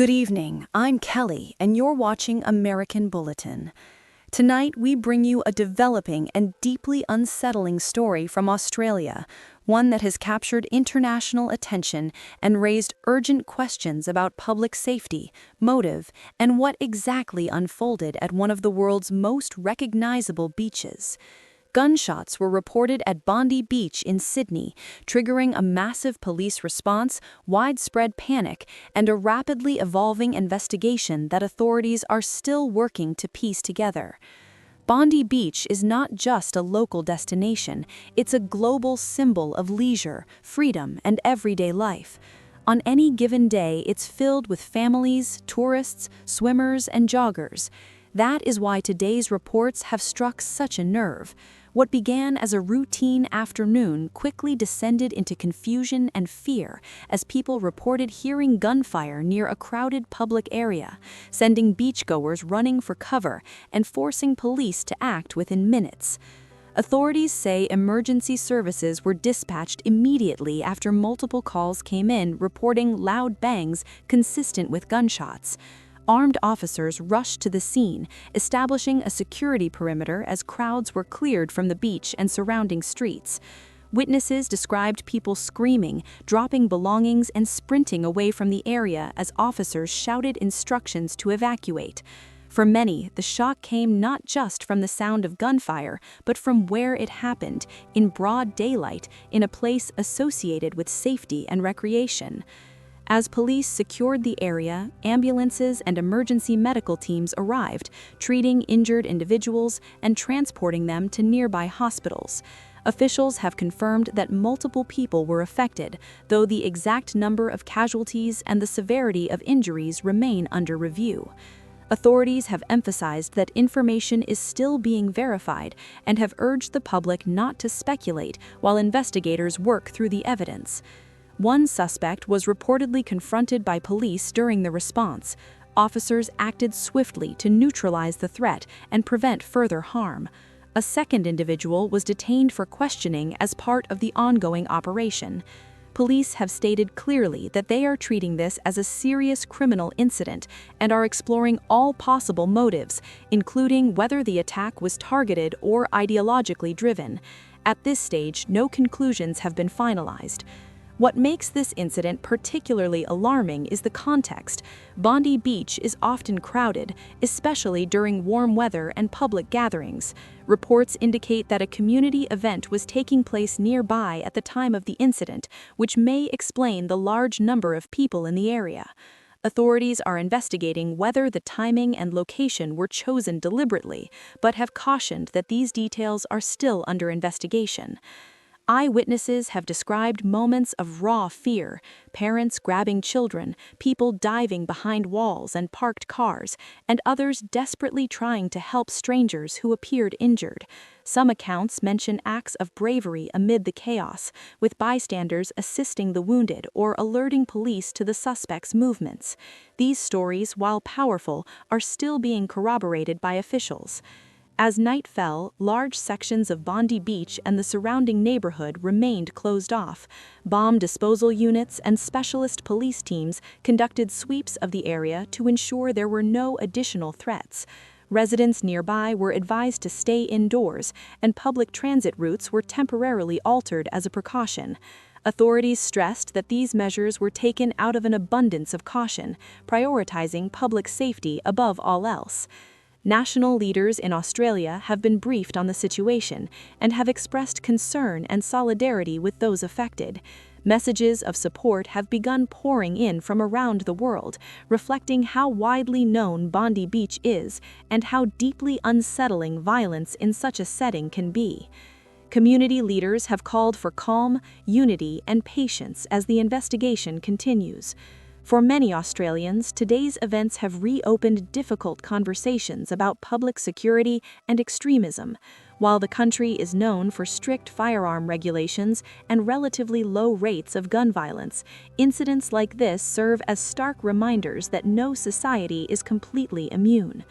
Good evening, I'm Kelly, and you're watching American Bulletin. Tonight, we bring you a developing and deeply unsettling story from Australia, one that has captured international attention and raised urgent questions about public safety, motive, and what exactly unfolded at one of the world's most recognizable beaches. Gunshots were reported at Bondi Beach in Sydney, triggering a massive police response, widespread panic, and a rapidly evolving investigation that authorities are still working to piece together. Bondi Beach is not just a local destination, it's a global symbol of leisure, freedom, and everyday life. On any given day, it's filled with families, tourists, swimmers, and joggers. That is why today's reports have struck such a nerve. What began as a routine afternoon quickly descended into confusion and fear as people reported hearing gunfire near a crowded public area, sending beachgoers running for cover and forcing police to act within minutes. Authorities say emergency services were dispatched immediately after multiple calls came in reporting loud bangs consistent with gunshots. Armed officers rushed to the scene, establishing a security perimeter as crowds were cleared from the beach and surrounding streets. Witnesses described people screaming, dropping belongings, and sprinting away from the area as officers shouted instructions to evacuate. For many, the shock came not just from the sound of gunfire, but from where it happened, in broad daylight, in a place associated with safety and recreation. As police secured the area, ambulances and emergency medical teams arrived, treating injured individuals and transporting them to nearby hospitals. Officials have confirmed that multiple people were affected, though the exact number of casualties and the severity of injuries remain under review. Authorities have emphasized that information is still being verified and have urged the public not to speculate while investigators work through the evidence. One suspect was reportedly confronted by police during the response. Officers acted swiftly to neutralize the threat and prevent further harm. A second individual was detained for questioning as part of the ongoing operation. Police have stated clearly that they are treating this as a serious criminal incident and are exploring all possible motives, including whether the attack was targeted or ideologically driven. At this stage, no conclusions have been finalized. What makes this incident particularly alarming is the context. Bondi Beach is often crowded, especially during warm weather and public gatherings. Reports indicate that a community event was taking place nearby at the time of the incident, which may explain the large number of people in the area. Authorities are investigating whether the timing and location were chosen deliberately, but have cautioned that these details are still under investigation. Eyewitnesses have described moments of raw fear, parents grabbing children, people diving behind walls and parked cars, and others desperately trying to help strangers who appeared injured. Some accounts mention acts of bravery amid the chaos, with bystanders assisting the wounded or alerting police to the suspect's movements. These stories, while powerful, are still being corroborated by officials. As night fell, large sections of Bondi Beach and the surrounding neighborhood remained closed off. Bomb disposal units and specialist police teams conducted sweeps of the area to ensure there were no additional threats. Residents nearby were advised to stay indoors, and public transit routes were temporarily altered as a precaution. Authorities stressed that these measures were taken out of an abundance of caution, prioritizing public safety above all else. National leaders in Australia have been briefed on the situation and have expressed concern and solidarity with those affected. Messages of support have begun pouring in from around the world, reflecting how widely known Bondi Beach is and how deeply unsettling violence in such a setting can be. Community leaders have called for calm, unity, and patience as the investigation continues. For many Australians, today's events have reopened difficult conversations about public security and extremism. While the country is known for strict firearm regulations and relatively low rates of gun violence, incidents like this serve as stark reminders that no society is completely immune.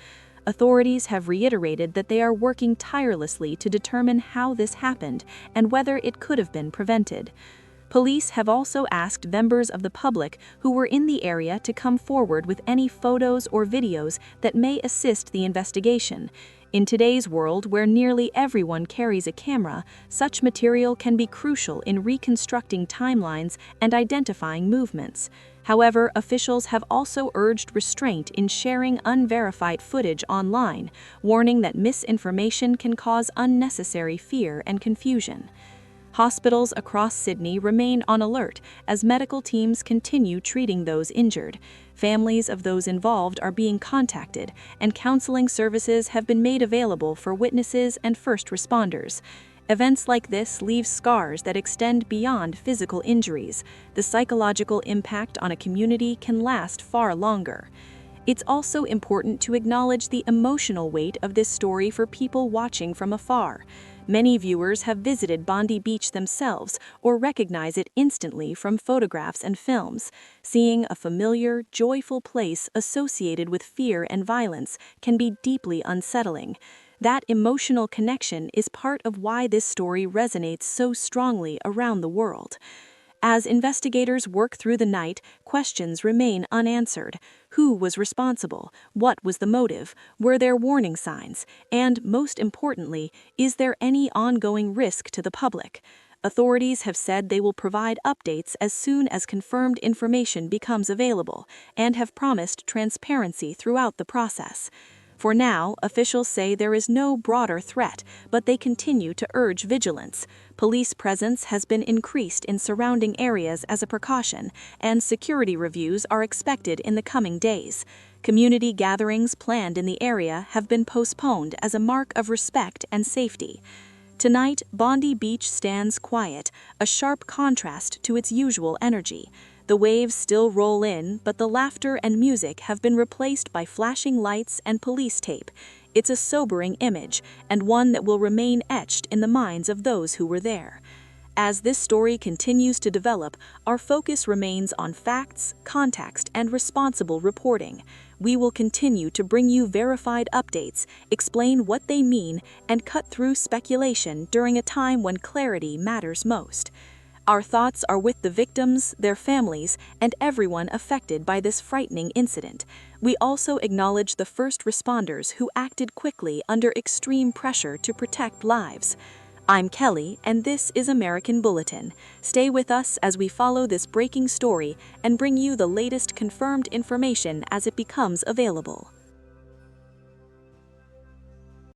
Authorities have reiterated that they are working tirelessly to determine how this happened and whether it could have been prevented. Police have also asked members of the public who were in the area to come forward with any photos or videos that may assist the investigation. In today's world, where nearly everyone carries a camera, such material can be crucial in reconstructing timelines and identifying movements. However, officials have also urged restraint in sharing unverified footage online, warning that misinformation can cause unnecessary fear and confusion. Hospitals across Sydney remain on alert as medical teams continue treating those injured. Families of those involved are being contacted, and counseling services have been made available for witnesses and first responders. Events like this leave scars that extend beyond physical injuries. The psychological impact on a community can last far longer. It's also important to acknowledge the emotional weight of this story for people watching from afar. Many viewers have visited Bondi Beach themselves or recognize it instantly from photographs and films. Seeing a familiar, joyful place associated with fear and violence can be deeply unsettling. That emotional connection is part of why this story resonates so strongly around the world. As investigators work through the night, questions remain unanswered. Who was responsible? What was the motive? Were there warning signs? And, most importantly, is there any ongoing risk to the public? Authorities have said they will provide updates as soon as confirmed information becomes available, and have promised transparency throughout the process. For now, officials say there is no broader threat, but they continue to urge vigilance. Police presence has been increased in surrounding areas as a precaution, and security reviews are expected in the coming days. Community gatherings planned in the area have been postponed as a mark of respect and safety. Tonight, Bondi Beach stands quiet, a sharp contrast to its usual energy. The waves still roll in, but the laughter and music have been replaced by flashing lights and police tape. It's a sobering image, and one that will remain etched in the minds of those who were there. As this story continues to develop, our focus remains on facts, context, and responsible reporting. We will continue to bring you verified updates, explain what they mean, and cut through speculation during a time when clarity matters most. Our thoughts are with the victims, their families, and everyone affected by this frightening incident. We also acknowledge the first responders who acted quickly under extreme pressure to protect lives. I'm Kelly, and this is American Bulletin. Stay with us as we follow this breaking story and bring you the latest confirmed information as it becomes available.